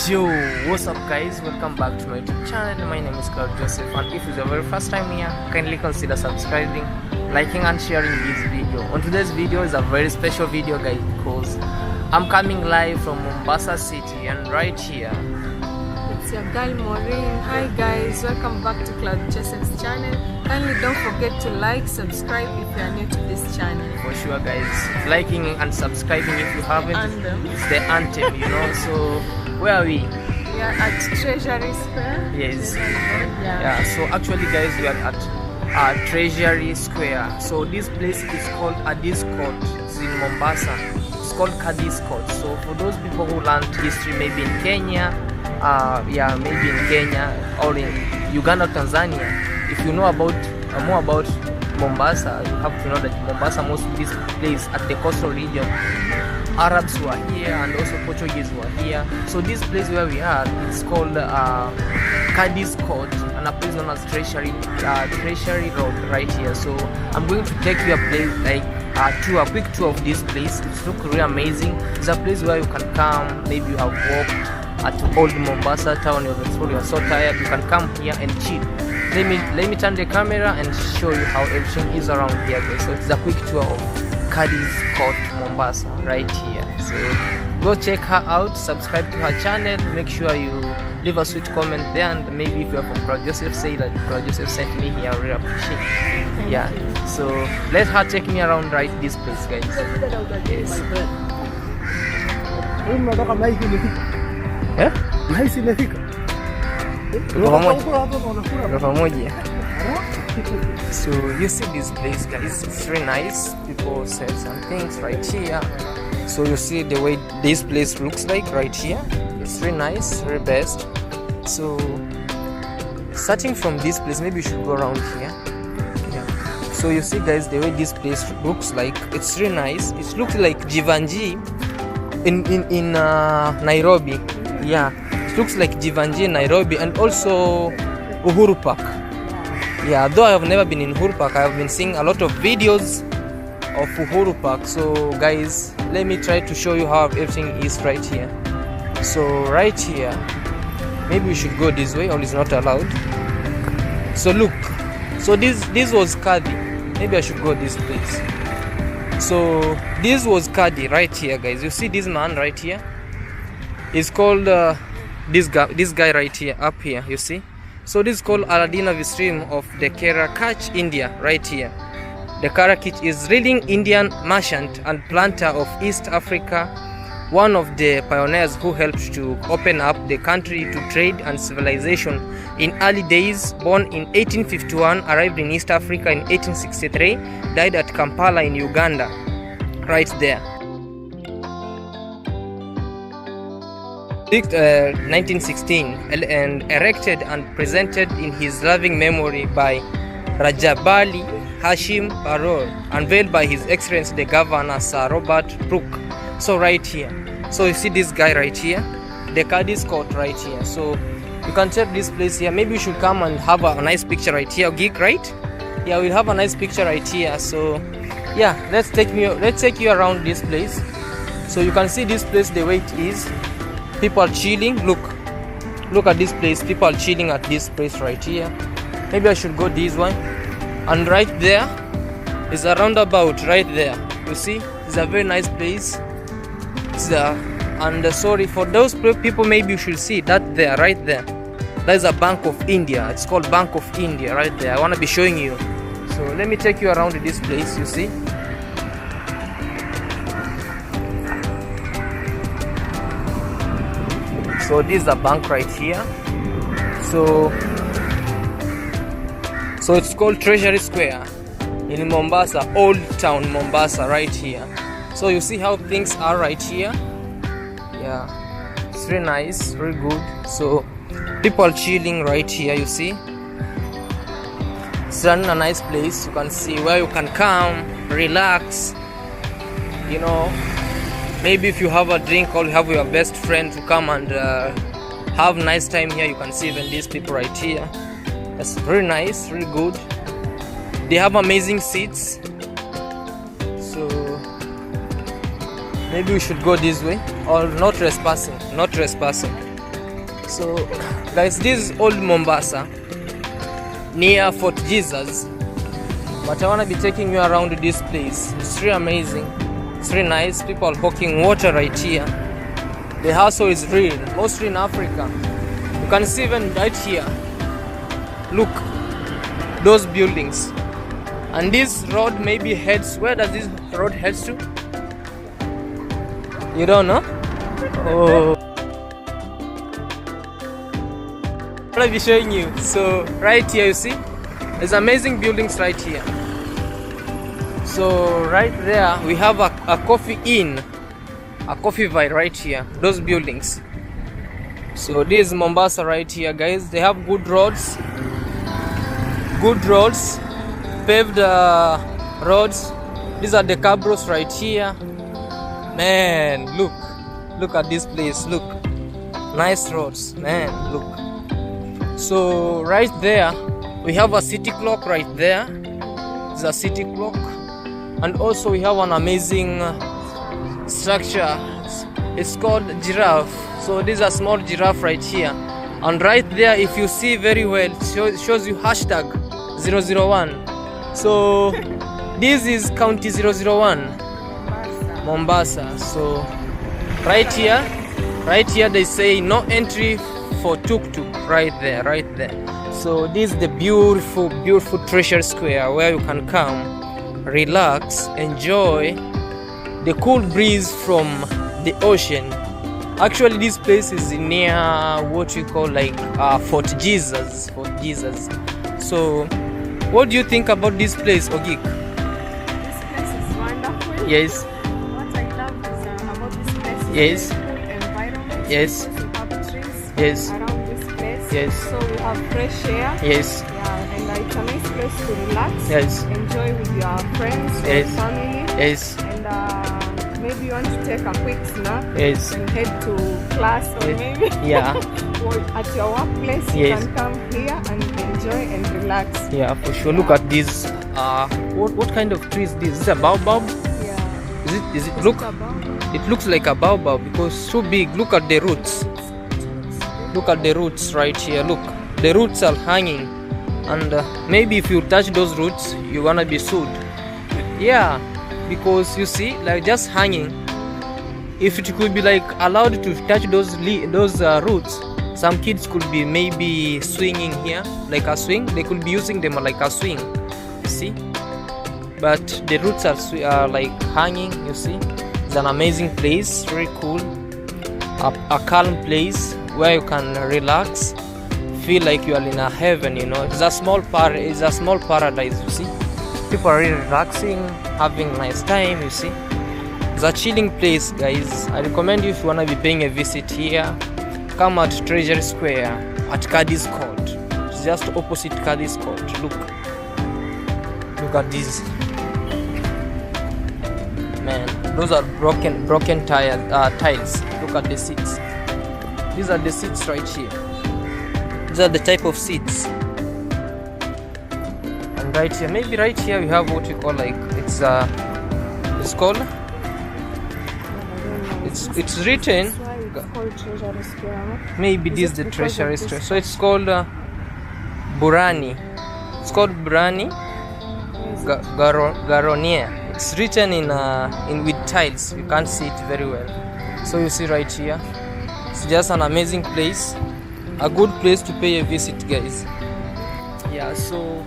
Yo, what's up guys, welcome back to my YouTube channel. My name is Claude Joseph, and if it's your very first time here, kindly consider subscribing, liking and sharing this video. On today's video is a very special video guys, because I'm coming live from Mombasa City, and right here it's your girl Maureen. Hi guys, welcome back to Claude Joseph's channel. Kindly don't forget to like, subscribe if you are new to this channel. For sure guys, liking and subscribing if you haven't, it's the anthem, you know. So where are we? We are at Treasury Square. Yes. Yeah. So actually guys, we are at Treasury Square. So this place is called Addis Court. It's in Mombasa. It's called Addis Court. So for those people who learned history maybe in Kenya, maybe in Kenya or in Uganda, Tanzania, if you know about more about Mombasa, you have to know that Mombasa, most of this place at the coastal region, Arabs were here and also Portuguese were here. So this place where we are, it's called Addis Court, and a place known as Treasury Road right here. So I'm going to take you a place a quick tour of this place. It's look really amazing. It's a place where you can come. Maybe you have walked at old Mombasa town. You're so tired. You can come here and chill. Let me turn the camera and show you how everything is around here guys. So it's a quick tour of Addis Court, Mombasa, right here. So go check her out, subscribe to her channel, make sure you leave a sweet comment there, and maybe if you're from Claude Joseph, say that Claude Joseph sent me here. I really appreciate it. Yeah, so let her take me around right this place guys. Yes. So you see this place guys, it's very nice. People said some things right here. So you see the way this place looks like right here. It's very nice, very best. So starting from this place, maybe you should go around here. Yeah. So you see guys, the way this place looks like, it's really nice. It looks like Jivanji in Nairobi. Yeah, it looks like Jivanji in Nairobi, and also Uhuru Park. Yeah, though I have never been in Uhuru Park, I have been seeing a lot of videos of Uhuru Park. So guys, let me try to show you how everything is right here. So right here, maybe we should go this way, or it's not allowed. So look, so this was Kadi. Maybe I should go this place. So this was Kadi right here guys. You see this man right here? It's called this guy right here, up here, you see. So this is called Aladina stream of the Karakach, India, right here. The Karakach is leading Indian merchant and planter of East Africa, one of the pioneers who helped to open up the country to trade and civilization in early days. Born in 1851, arrived in East Africa in 1863, died at Kampala in Uganda, right there. 1916, and erected and presented in his loving memory by Rajabali Hashim Parol, unveiled by His Excellency the Governor Sir Robert Brooke. So right here, so you see this guy right here, the Addis Court right here. So you can check this place here. Maybe you should come and have a nice picture right here, geek, right? Yeah, we'll have a nice picture right here. So yeah, let's take you around this place. So you can see this place the way it is. People are chilling. Look at this place. People are chilling at this place right here. Maybe I should go this one. And right there is a roundabout right there. You see, it's a very nice place. It's sorry for those people, maybe you should see that there, right there. That is a Bank of India. It's called Bank of India right there. I want to be showing you. So let me take you around this place. You see. So this is a bank right here. So it's called Treasury Square in Mombasa, Old Town Mombasa right here. So you see how things are right here. Yeah, it's very nice, very good. So people chilling right here, you see. It's a nice place. You can see where you can come, relax. You know, maybe if you have a drink or you have your best friend to come and have a nice time here, you can see even these people right here. That's very nice, very good. They have amazing seats. So maybe we should go this way, or not trespassing. So guys, this is old Mombasa near Fort Jesus, but I want to be taking you around this place. It's really amazing, it's really nice. People are hawking water right here. The hustle is real, mostly in Africa. You can see even right here, look, those buildings. And this road maybe heads, where does this road heads to? You don't know? Oh, I'll be showing you. So right here, you see, there's amazing buildings right here. So right there we have a coffee inn, a coffee vine right here, those buildings. So this is Mombasa right here, guys. They have good roads, paved roads. These are the cabros right here. Man, look at this place. Look, nice roads, man. Look. So right there we have a city clock right there. It's a city clock. And also we have an amazing structure. It's called giraffe. So this is a small giraffe right here. And right there, if you see very well, it shows you hashtag 001. So this is county 001, Mombasa. So right here they say no entry for tuk-tuk. Right there. So this is the beautiful Treasury Square, where you can come, relax, enjoy the cool breeze from the ocean. Actually, this place is near what we call like Fort Jesus. So what do you think about this place, Ogik? This place is wonderful. Yes. What I love is about this place is Yes. the cool environment. Yes. Because we have trees Yes. around this place. Yes. So we have fresh air. Yes. Yeah, and it's a nice place to relax. Yes. Enjoy with your friends or Yes. family. Yes. And maybe you want to take a quick snack. Yes. And head to class or Yes. maybe Yeah. or at your workplace. You Yes. can come here and enjoy and relax. Yeah, for sure. Look at this. What kind of tree is this? Is it a baobab? Yeah. Is it look? It looks like a baobab because it's so big. Look at the roots. Look at the roots right here. Look, the roots are hanging, and maybe if you touch those roots, you're gonna be sued. Yeah, because you see, like just hanging. If it could be like allowed to touch those roots, some kids could be maybe swinging here like a swing. They could be using them like a swing. See, but the roots are like hanging. You see, it's an amazing place, very cool, a calm place where you can relax, feel like you are in a heaven. You know, it's a small paradise. You see, people are really relaxing, having a nice time. You see, it's a chilling place, guys. I recommend you if you wanna be paying a visit here, come at Treasury Square at Comedies Court. It's just opposite Comedies Court. Look at this. Man, those are broken tiles. Look at the seats. These are the seats right here. These are the type of seats. And right here, maybe right here we have what we call like it's called. It's written. That's why it's called Treasury Square. Maybe this is the Treasury Square. So it's called Burani. It's called Burani Garonia. It's written in with tiles. You can't see it very well. So you see right here. It's just an amazing place, a good place to pay a visit, guys. Yeah, so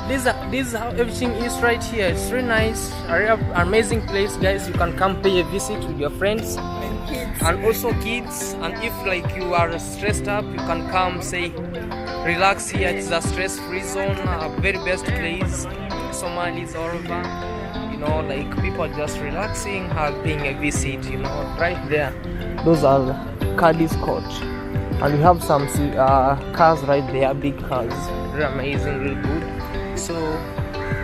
this is how everything is right here. It's really nice, a amazing place, guys. You can come pay a visit with your friends and also kids. And if like you are stressed up, you can come say relax here. It's a stress-free zone, a very best place. Somalis all over, you know, like people just relaxing, having a visit, you know, right there. Those are Caddy's Court, and we have some cars right there, big cars, really amazing, really good. So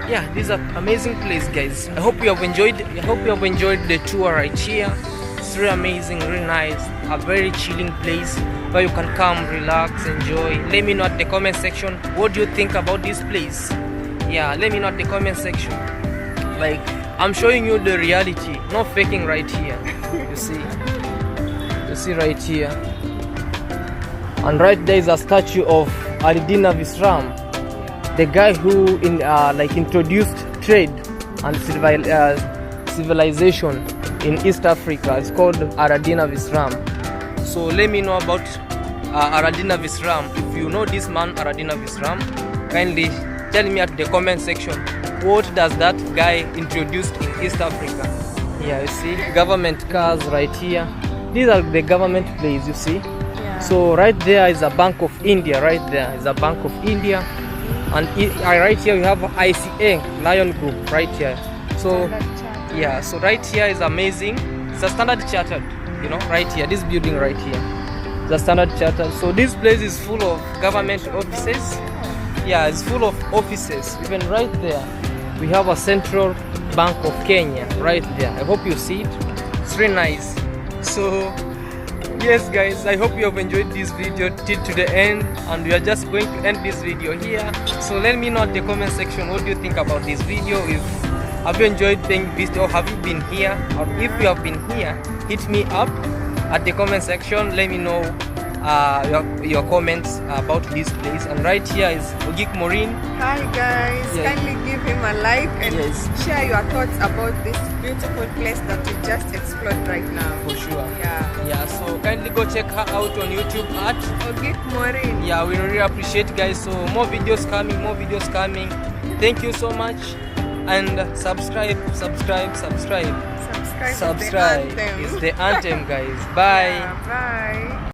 yeah, this is an amazing place, guys. I hope you have enjoyed the tour right here. It's really amazing, really nice, a very chilling place where you can come, relax, enjoy. Let me know at the comment section what do you think about this place. Yeah, let me know at the comment section. Like, I'm showing you the reality, not faking right here. You see right here, and right there is a statue of Aridina Visram, the guy who introduced trade and civilization in East Africa. It's called Aradina Visram. So let me know about Aradina Visram. If you know this man Aradina Visram, kindly tell me at the comment section what does that guy introduced in East Africa. Yeah, you see government cars right here. These are the government place, you see. Yeah. So right there is a Bank of India. Right there is a Bank of India, and right here we have ICA Lion Group right here. So yeah, so right here is amazing. It's a Standard Chartered, you know, right here. This building right here, the Standard Chartered. So this place is full of government offices. Yeah, it's full of offices. Even right there, we have a Central Bank of Kenya right there. I hope you see it. It's really nice. So yes, guys, I hope you have enjoyed this video till to the end, and we are just going to end this video here. So let me know at the comment section what do you think about this video. If have you enjoyed playing this, or have you been here, or if you have been here, hit me up at the comment section. Let me know your comments about this place. And right here is Ogik Maureen. Hi guys, Yeah. kindly give him a like and Yes. share your thoughts about this beautiful place that we just explored right now. For sure. Yeah. So kindly go check her out on YouTube at Ogik Maureen. yeah, we really appreciate, guys. So more videos coming. Thank you so much, and subscribe. Subscribe Subscribe is the anthem. is the anthem, guys. Bye. Yeah, bye.